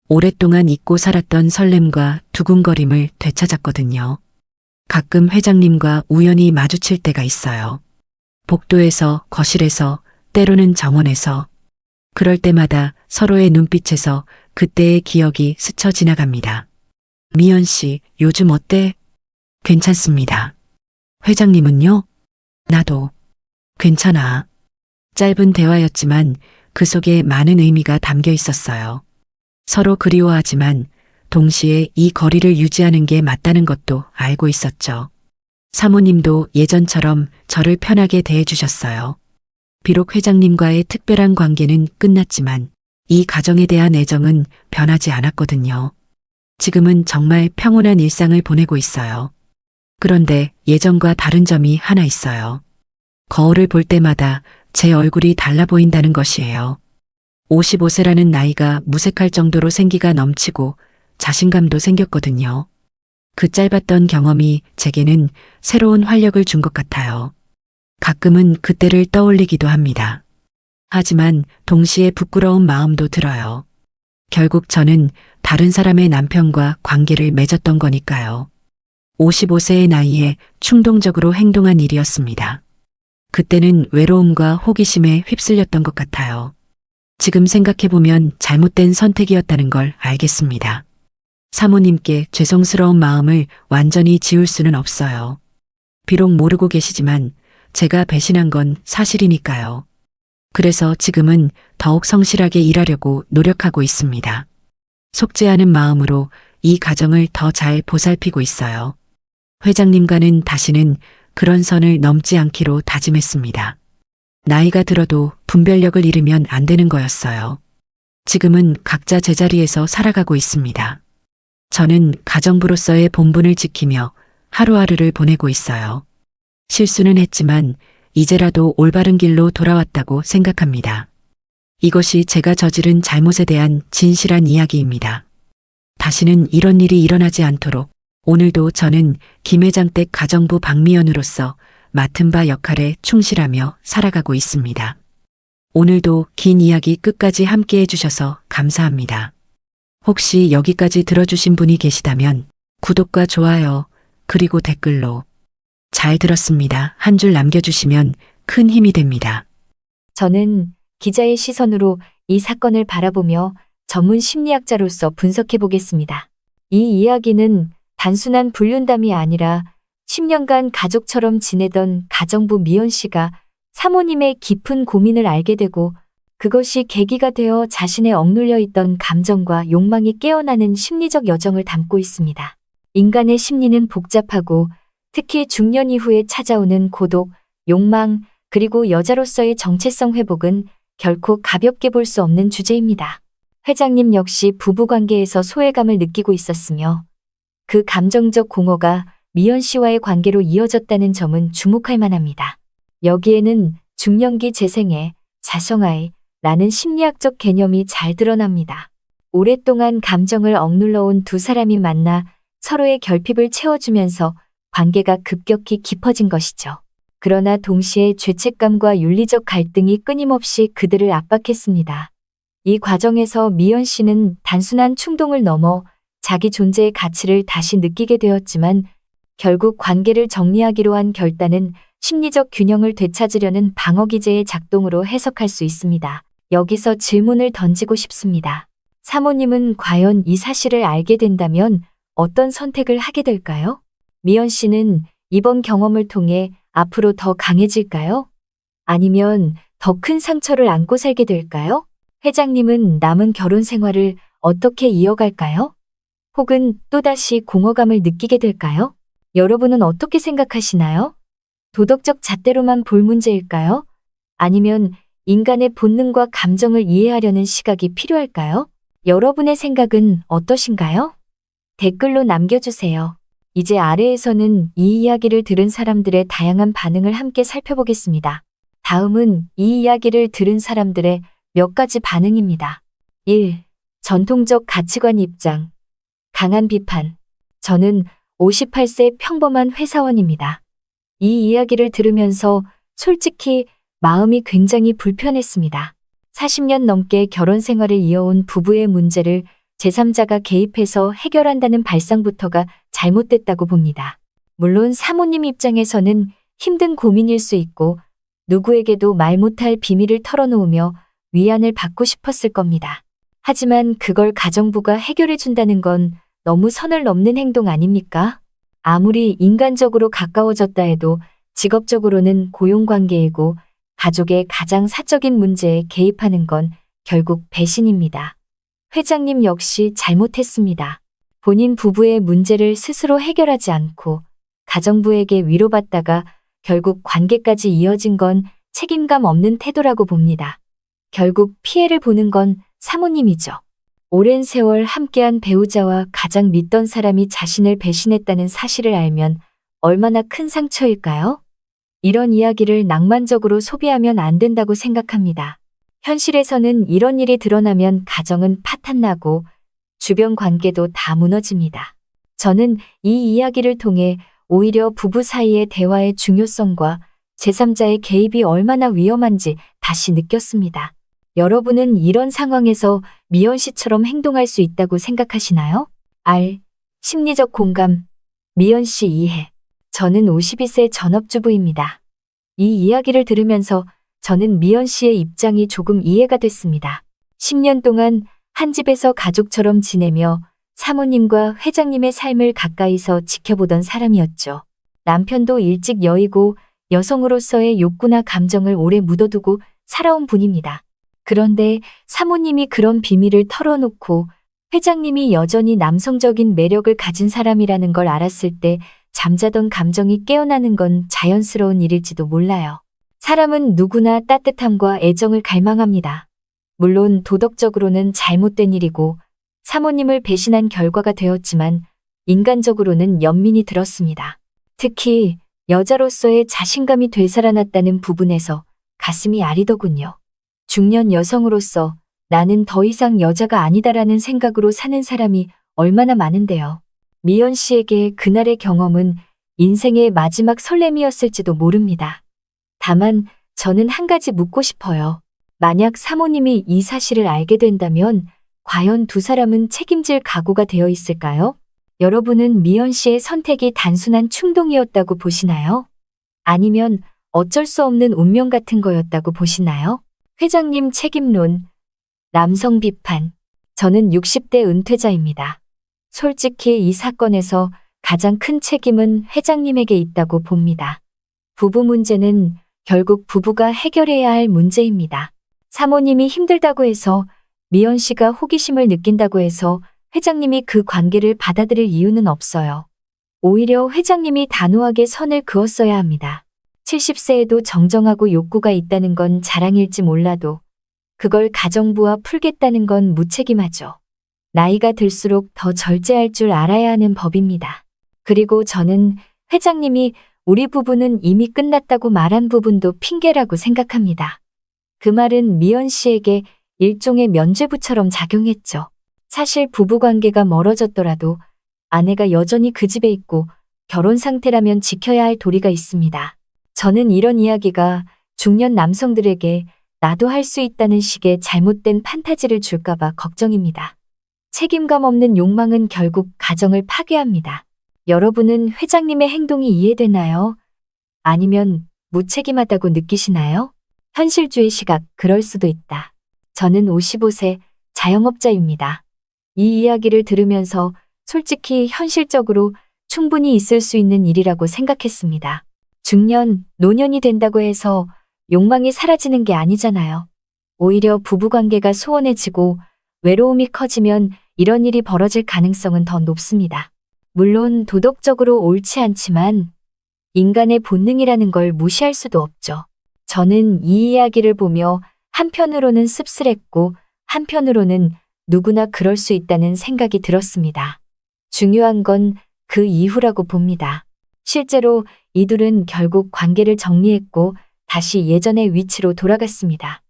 오랫동안 잊고 살았던 설렘과 두근거림을 되찾았거든요. 가끔 회장님과 우연히 마주칠 때가 있어요. 복도에서, 거실에서, 때로는 정원에서. 그럴 때마다 서로의 눈빛에서 그때의 기억이 스쳐 지나갑니다. 미연 씨, 요즘 어때? 괜찮습니다. 회장님은요? 나도. 괜찮아. 짧은 대화였지만 그 속에 많은 의미가 담겨 있었어요. 서로 그리워하지만 동시에 이 거리를 유지하는 게 맞다는 것도 알고 있었죠. 사모님도 예전처럼 저를 편하게 대해주셨어요. 비록 회장님과의 특별한 관계는 끝났지만 이 가정에 대한 애정은 변하지 않았거든요. 지금은 정말 평온한 일상을 보내고 있어요. 그런데 예전과 다른 점이 하나 있어요. 거울을 볼 때마다 제 얼굴이 달라 보인다는 것이에요. 55세라는 나이가 무색할 정도로 생기가 넘치고 자신감도 생겼거든요. 그 짧았던 경험이 제게는 새로운 활력을 준 것 같아요. 가끔은 그때를 떠올리기도 합니다. 하지만 동시에 부끄러운 마음도 들어요. 결국 저는 다른 사람의 남편과 관계를 맺었던 거니까요. 55세의 나이에 충동적으로 행동한 일이었습니다. 그때는 외로움과 호기심에 휩쓸렸던 것 같아요. 지금 생각해보면 잘못된 선택이었다는 걸 알겠습니다. 사모님께 죄송스러운 마음을 완전히 지울 수는 없어요. 비록 모르고 계시지만 제가 배신한 건 사실이니까요. 그래서 지금은 더욱 성실하게 일하려고 노력하고 있습니다. 속죄하는 마음으로 이 가정을 더 잘 보살피고 있어요. 회장님과는 다시는 그런 선을 넘지 않기로 다짐했습니다. 나이가 들어도 분별력을 잃으면 안 되는 거였어요. 지금은 각자 제자리에서 살아가고 있습니다. 저는 가정부로서의 본분을 지키며 하루하루를 보내고 있어요. 실수는 했지만 이제라도 올바른 길로 돌아왔다고 생각합니다. 이것이 제가 저지른 잘못에 대한 진실한 이야기입니다. 다시는 이런 일이 일어나지 않도록 오늘도 저는 김 회장 댁 가정부 박미연으로서 맡은 바 역할에 충실하며 살아가고 있습니다. 오늘도 긴 이야기 끝까지 함께 해주셔서 감사합니다. 혹시 여기까지 들어주신 분이 계시다면 구독과 좋아요, 그리고 댓글로 잘 들었습니다. 한 줄 남겨주시면 큰 힘이 됩니다. 저는 기자의 시선으로 이 사건을 바라보며 전문 심리학자로서 분석해 보겠습니다. 이 이야기는 단순한 불륜담이 아니라 10년간 가족처럼 지내던 가정부 미연 씨가 사모님의 깊은 고민을 알게 되고 그것이 계기가 되어 자신의 억눌려 있던 감정과 욕망이 깨어나는 심리적 여정을 담고 있습니다. 인간의 심리는 복잡하고 특히 중년 이후에 찾아오는 고독, 욕망, 그리고 여자로서의 정체성 회복은 결코 가볍게 볼 수 없는 주제입니다. 회장님 역시 부부관계에서 소외감을 느끼고 있었으며 그 감정적 공허가 미연 씨와의 관계로 이어졌다는 점은 주목할 만합니다. 여기에는 중년기 재생애, 자성아이라는 심리학적 개념이 잘 드러납니다. 오랫동안 감정을 억눌러온 두 사람이 만나 서로의 결핍을 채워주면서 관계가 급격히 깊어진 것이죠. 그러나 동시에 죄책감과 윤리적 갈등이 끊임없이 그들을 압박했습니다. 이 과정에서 미연 씨는 단순한 충동을 넘어 자기 존재의 가치를 다시 느끼게 되었지만 결국 관계를 정리하기로 한 결단은 심리적 균형을 되찾으려는 방어기제의 작동으로 해석할 수 있습니다. 여기서 질문을 던지고 싶습니다. 사모님은 과연 이 사실을 알게 된다면 어떤 선택을 하게 될까요? 미연 씨는 이번 경험을 통해 앞으로 더 강해질까요? 아니면 더 큰 상처를 안고 살게 될까요? 회장님은 남은 결혼 생활을 어떻게 이어갈까요? 혹은 또다시 공허감을 느끼게 될까요? 여러분은 어떻게 생각하시나요? 도덕적 잣대로만 볼 문제일까요? 아니면 인간의 본능과 감정을 이해하려는 시각이 필요할까요? 여러분의 생각은 어떠신가요? 댓글로 남겨주세요. 이제 아래에서는 이 이야기를 들은 사람들의 다양한 반응을 함께 살펴보겠습니다. 다음은 이 이야기를 들은 사람들의 몇 가지 반응입니다. 1. 전통적 가치관 입장. 강한 비판. 저는 58세 평범한 회사원입니다. 이 이야기를 들으면서 솔직히 마음이 굉장히 불편했습니다. 40년 넘게 결혼 생활을 이어온 부부의 문제를 제3자가 개입해서 해결한다는 발상부터가 잘못됐다고 봅니다. 물론 사모님 입장에서는 힘든 고민일 수 있고 누구에게도 말 못할 비밀을 털어놓으며 위안을 받고 싶었을 겁니다. 하지만 그걸 가정부가 해결해준다는 건 너무 선을 넘는 행동 아닙니까? 아무리 인간적으로 가까워졌다 해도 직업적으로는 고용관계이고 가족의 가장 사적인 문제에 개입하는 건 결국 배신입니다. 회장님 역시 잘못했습니다. 본인 부부의 문제를 스스로 해결하지 않고 가정부에게 위로받다가 결국 관계까지 이어진 건 책임감 없는 태도라고 봅니다. 결국 피해를 보는 건 사모님이죠. 오랜 세월 함께한 배우자와 가장 믿던 사람이 자신을 배신했다는 사실을 알면 얼마나 큰 상처일까요? 이런 이야기를 낭만적으로 소비하면 안 된다고 생각합니다. 현실에서는 이런 일이 드러나면 가정은 파탄나고 주변 관계도 다 무너집니다. 저는 이 이야기를 통해 오히려 부부 사이의 대화의 중요성과 제3자의 개입이 얼마나 위험한지 다시 느꼈습니다. 여러분은 이런 상황에서 미연 씨처럼 행동할 수 있다고 생각하시나요? R. 심리적 공감. 미연 씨 이해. 저는 52세 전업주부입니다. 이 이야기를 들으면서 저는 미연 씨의 입장이 조금 이해가 됐습니다. 10년 동안 한 집에서 가족처럼 지내며 사모님과 회장님의 삶을 가까이서 지켜보던 사람이었죠. 남편도 일찍 여의고 여성으로서의 욕구나 감정을 오래 묻어두고 살아온 분입니다. 그런데 사모님이 그런 비밀을 털어놓고 회장님이 여전히 남성적인 매력을 가진 사람이라는 걸 알았을 때 잠자던 감정이 깨어나는 건 자연스러운 일일지도 몰라요. 사람은 누구나 따뜻함과 애정을 갈망합니다. 물론 도덕적으로는 잘못된 일이고 사모님을 배신한 결과가 되었지만 인간적으로는 연민이 들었습니다. 특히 여자로서의 자신감이 되살아났다는 부분에서 가슴이 아리더군요. 중년 여성으로서 나는 더 이상 여자가 아니다라는 생각으로 사는 사람이 얼마나 많은데요. 미연 씨에게 그날의 경험은 인생의 마지막 설렘이었을지도 모릅니다. 다만 저는 한 가지 묻고 싶어요. 만약 사모님이 이 사실을 알게 된다면 과연 두 사람은 책임질 각오가 되어 있을까요? 여러분은 미연 씨의 선택이 단순한 충동이었다고 보시나요? 아니면 어쩔 수 없는 운명 같은 거였다고 보시나요? 회장님 책임론, 남성 비판. 저는 60대 은퇴자입니다. 솔직히 이 사건에서 가장 큰 책임은 회장님에게 있다고 봅니다. 부부 문제는 결국 부부가 해결해야 할 문제입니다. 사모님이 힘들다고 해서 미연 씨가 호기심을 느낀다고 해서 회장님이 그 관계를 받아들일 이유는 없어요. 오히려 회장님이 단호하게 선을 그었어야 합니다. 70세에도 정정하고 욕구가 있다는 건 자랑일지 몰라도 그걸 가정부와 풀겠다는 건 무책임하죠. 나이가 들수록 더 절제할 줄 알아야 하는 법입니다. 그리고 저는 회장님이 우리 부부는 이미 끝났다고 말한 부분도 핑계라고 생각합니다. 그 말은 미연 씨에게 일종의 면죄부처럼 작용했죠. 사실 부부관계가 멀어졌더라도 아내가 여전히 그 집에 있고 결혼 상태라면 지켜야 할 도리가 있습니다. 저는 이런 이야기가 중년 남성들에게 나도 할 수 있다는 식의 잘못된 판타지를 줄까봐 걱정입니다. 책임감 없는 욕망은 결국 가정을 파괴합니다. 여러분은 회장님의 행동이 이해되나요? 아니면 무책임하다고 느끼시나요? 현실주의 시각, 그럴 수도 있다. 저는 55세 자영업자입니다. 이 이야기를 들으면서 솔직히 현실적으로 충분히 있을 수 있는 일이라고 생각했습니다. 중년, 노년이 된다고 해서 욕망이 사라지는 게 아니잖아요. 오히려 부부관계가 소원해지고 외로움이 커지면 이런 일이 벌어질 가능성은 더 높습니다. 물론 도덕적으로 옳지 않지만 인간의 본능이라는 걸 무시할 수도 없죠. 저는 이 이야기를 보며 한편으로는 씁쓸했고 한편으로는 누구나 그럴 수 있다는 생각이 들었습니다. 중요한 건 그 이후라고 봅니다. 실제로 이둘은 결국 관계를 정리했고 다시 예전의 위치로 돌아갔습니다.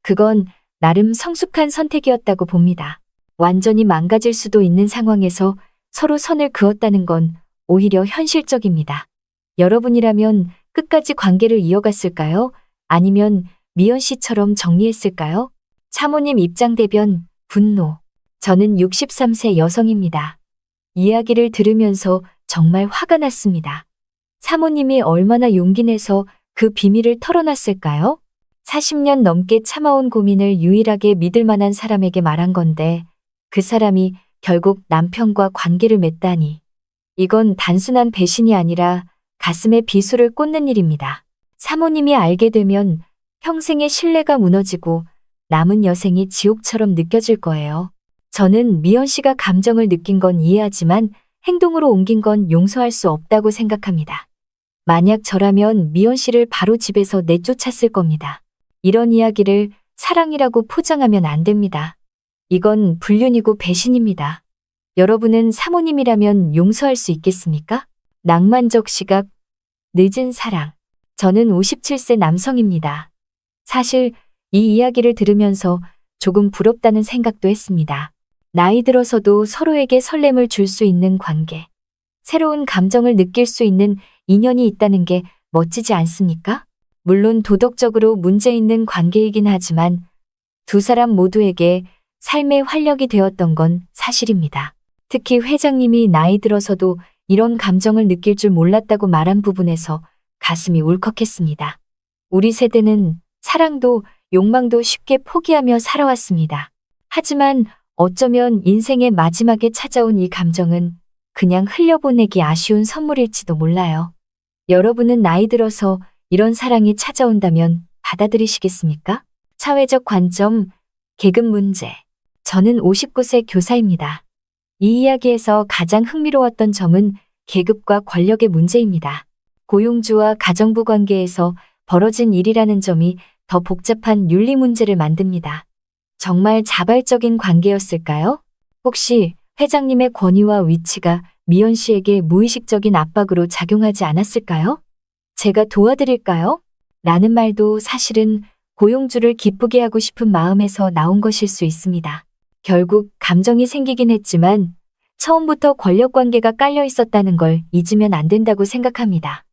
그건 나름 성숙한 선택이었다고 봅니다. 완전히 망가질 수도 있는 상황에서 서로 선을 그었다는 건 오히려 현실적입니다. 여러분이라면 끝까지 관계를 이어갔을까요? 아니면 미연 씨처럼 정리했을까요? 사모님 입장 대변, 분노. 저는 63세 여성입니다. 이야기를 들으면서 정말 화가 났습니다. 사모님이 얼마나 용기 내서 그 비밀을 털어놨을까요? 40년 넘게 참아온 고민을 유일하게 믿을 만한 사람에게 말한 건데 그 사람이 결국 남편과 관계를 맺다니. 이건 단순한 배신이 아니라 가슴에 비수를 꽂는 일입니다. 사모님이 알게 되면 평생의 신뢰가 무너지고 남은 여생이 지옥처럼 느껴질 거예요. 저는 미연 씨가 감정을 느낀 건 이해하지만 행동으로 옮긴 건 용서할 수 없다고 생각합니다. 만약 저라면 미연 씨를 바로 집에서 내쫓았을 겁니다. 이런 이야기를 사랑이라고 포장하면 안 됩니다. 이건 불륜이고 배신입니다. 여러분은 사모님이라면 용서할 수 있겠습니까? 낭만적 시각, 늦은 사랑. 저는 57세 남성입니다. 사실 이 이야기를 들으면서 조금 부럽다는 생각도 했습니다. 나이 들어서도 서로에게 설렘을 줄 수 있는 관계. 새로운 감정을 느낄 수 있는 인연이 있다는 게 멋지지 않습니까? 물론 도덕적으로 문제 있는 관계이긴 하지만 두 사람 모두에게 삶의 활력이 되었던 건 사실입니다. 특히 회장님이 나이 들어서도 이런 감정을 느낄 줄 몰랐다고 말한 부분에서 가슴이 울컥했습니다. 우리 세대는 사랑도 욕망도 쉽게 포기하며 살아왔습니다. 하지만 어쩌면 인생의 마지막에 찾아온 이 감정은 그냥 흘려보내기 아쉬운 선물일지도 몰라요. 여러분은 나이 들어서 이런 사랑이 찾아온다면 받아들이시겠습니까? 사회적 관점, 계급 문제. 저는 59세 교사입니다. 이 이야기에서 가장 흥미로웠던 점은 계급과 권력의 문제입니다. 고용주와 가정부 관계에서 벌어진 일이라는 점이 더 복잡한 윤리 문제를 만듭니다. 정말 자발적인 관계였을까요? 혹시 회장님의 권위와 위치가 미연 씨에게 무의식적인 압박으로 작용하지 않았을까요? 제가 도와드릴까요? 라는 말도 사실은 고용주를 기쁘게 하고 싶은 마음에서 나온 것일 수 있습니다. 결국 감정이 생기긴 했지만 처음부터 권력 관계가 깔려 있었다는 걸 잊으면 안 된다고 생각합니다.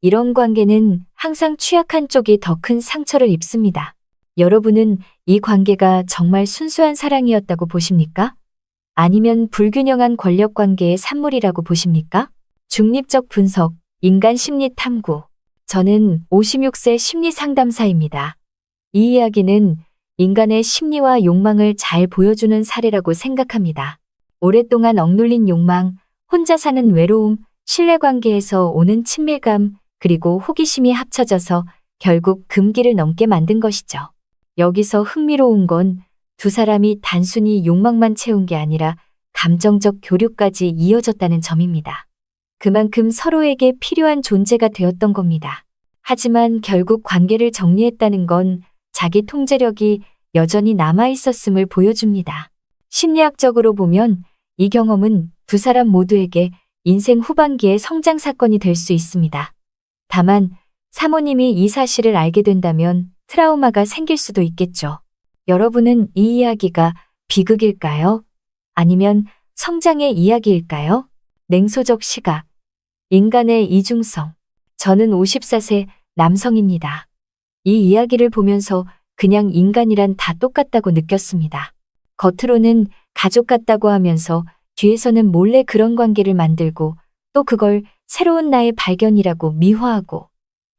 이런 관계는 항상 취약한 쪽이 더 큰 상처를 입습니다. 여러분은 이 관계가 정말 순수한 사랑이었다고 보십니까? 아니면 불균형한 권력 관계의 산물이라고 보십니까? 중립적 분석, 인간 심리 탐구. 저는 56세 심리 상담사입니다. 이 이야기는 인간의 심리와 욕망을 잘 보여주는 사례라고 생각합니다. 오랫동안 억눌린 욕망, 혼자 사는 외로움, 신뢰관계에서 오는 친밀감, 그리고 호기심이 합쳐져서 결국 금기를 넘게 만든 것이죠. 여기서 흥미로운 건 두 사람이 단순히 욕망만 채운 게 아니라 감정적 교류까지 이어졌다는 점입니다. 그만큼 서로에게 필요한 존재가 되었던 겁니다. 하지만 결국 관계를 정리했다는 건 자기 통제력이 여전히 남아있었음을 보여줍니다. 심리학적으로 보면 이 경험은 두 사람 모두에게 인생 후반기의 성장 사건이 될 수 있습니다. 다만 사모님이 이 사실을 알게 된다면 트라우마가 생길 수도 있겠죠. 여러분은 이 이야기가 비극일까요? 아니면 성장의 이야기일까요? 냉소적 시각, 인간의 이중성. 저는 54세 남성입니다. 이 이야기를 보면서 그냥 인간이란 다 똑같다고 느꼈습니다. 겉으로는 가족 같다고 하면서 뒤에서는 몰래 그런 관계를 만들고 또 그걸 새로운 나의 발견이라고 미화하고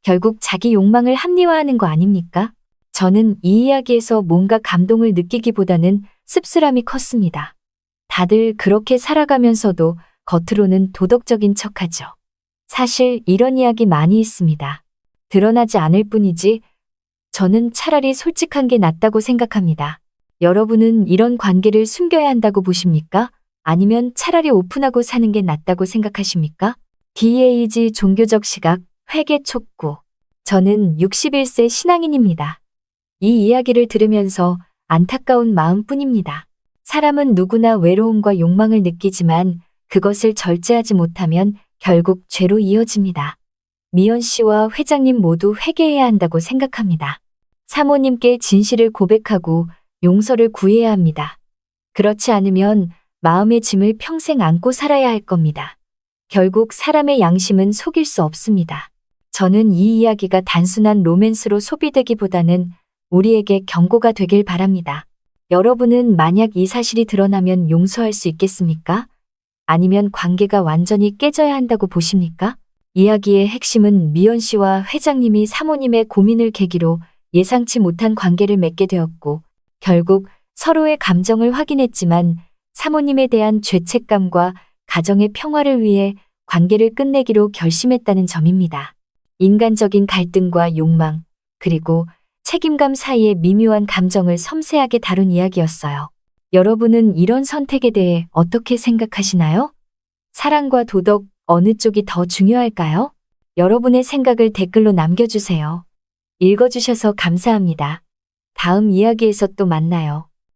결국 자기 욕망을 합리화하는 거 아닙니까? 저는 이 이야기에서 뭔가 감동을 느끼기보다는 씁쓸함이 컸습니다. 다들 그렇게 살아가면서도 겉으로는 도덕적인 척하죠. 사실 이런 이야기 많이 있습니다. 드러나지 않을 뿐이지 저는 차라리 솔직한 게 낫다고 생각합니다. 여러분은 이런 관계를 숨겨야 한다고 보십니까? 아니면 차라리 오픈하고 사는 게 낫다고 생각하십니까? DAG 종교적 시각, 회계 촉구. 저는 61세 신앙인입니다. 이 이야기를 들으면서 안타까운 마음뿐입니다. 사람은 누구나 외로움과 욕망을 느끼지만 그것을 절제하지 못하면 결국 죄로 이어집니다. 미연 씨와 회장님 모두 회개해야 한다고 생각합니다. 사모님께 진실을 고백하고 용서를 구해야 합니다. 그렇지 않으면 마음의 짐을 평생 안고 살아야 할 겁니다. 결국 사람의 양심은 속일 수 없습니다. 저는 이 이야기가 단순한 로맨스로 소비되기보다는 우리에게 경고가 되길 바랍니다. 여러분은 만약 이 사실이 드러나면 용서할 수 있겠습니까? 아니면 관계가 완전히 깨져야 한다고 보십니까? 이야기의 핵심은 미연 씨와 회장님이 사모님의 고민을 계기로 예상치 못한 관계를 맺게 되었고, 결국 서로의 감정을 확인했지만 사모님에 대한 죄책감과 가정의 평화를 위해 관계를 끝내기로 결심했다는 점입니다. 인간적인 갈등과 욕망, 그리고 책임감 사이의 미묘한 감정을 섬세하게 다룬 이야기였어요. 여러분은 이런 선택에 대해 어떻게 생각하시나요? 사랑과 도덕, 어느 쪽이 더 중요할까요? 여러분의 생각을 댓글로 남겨주세요. 읽어주셔서 감사합니다. 다음 이야기에서 또 만나요.